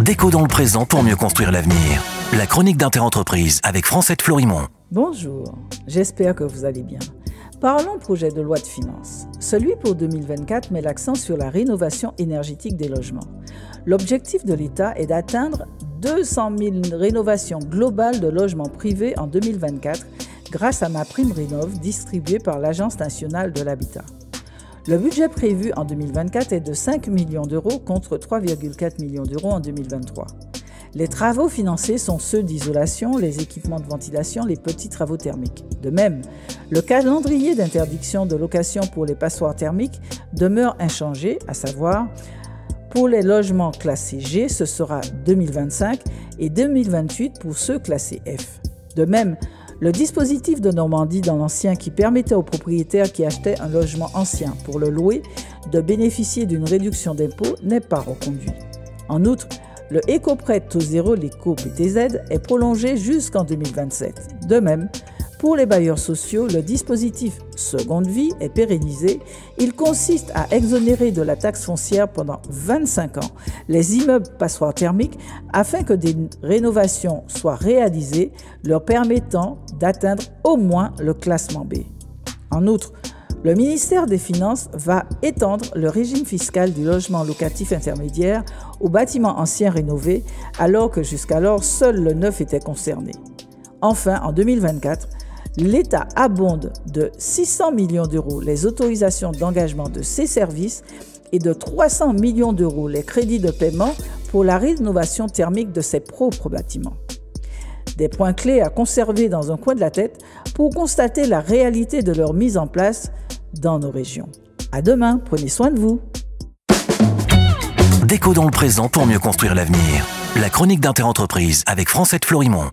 Déco dans le présent pour mieux construire l'avenir. La chronique d'Interentreprise avec Francette Florimond. Bonjour, j'espère que vous allez bien. Parlons projet de loi de finances. Celui pour 2024 met l'accent sur la rénovation énergétique des logements. L'objectif de l'État est d'atteindre 200 000 rénovations globales de logements privés en 2024 grâce à MaPrimeRénov' distribuée par l'Agence nationale de l'habitat. Le budget prévu en 2024 est de 5 millions d'euros contre 3,4 millions d'euros en 2023. Les travaux financés sont ceux d'isolation, les équipements de ventilation, les petits travaux thermiques. De même, le calendrier d'interdiction de location pour les passoires thermiques demeure inchangé, à savoir, pour les logements classés G, ce sera 2025 et 2028 pour ceux classés F. De même, le dispositif de Normandie dans l'ancien qui permettait aux propriétaires qui achetaient un logement ancien pour le louer de bénéficier d'une réduction d'impôt n'est pas reconduit. En outre, le éco-prêt taux zéro, l'éco-PTZ, est prolongé jusqu'en 2027. De même, pour les bailleurs sociaux, le dispositif Seconde Vie est pérennisé. Il consiste à exonérer de la taxe foncière pendant 25 ans les immeubles passoires thermiques afin que des rénovations soient réalisées, leur permettant d'atteindre au moins le classement B. En outre, le ministère des Finances va étendre le régime fiscal du logement locatif intermédiaire aux bâtiments anciens rénovés, alors que jusqu'alors seul le neuf était concerné. Enfin, en 2024, l'État abonde de 600 millions d'euros les autorisations d'engagement de ses services et de 300 millions d'euros les crédits de paiement pour la rénovation thermique de ses propres bâtiments. Des points clés à conserver dans un coin de la tête pour constater la réalité de leur mise en place dans nos régions. À demain, prenez soin de vous. Déco dans le présent pour mieux construire l'avenir. La chronique d'Interentreprise avec Francette Florimond.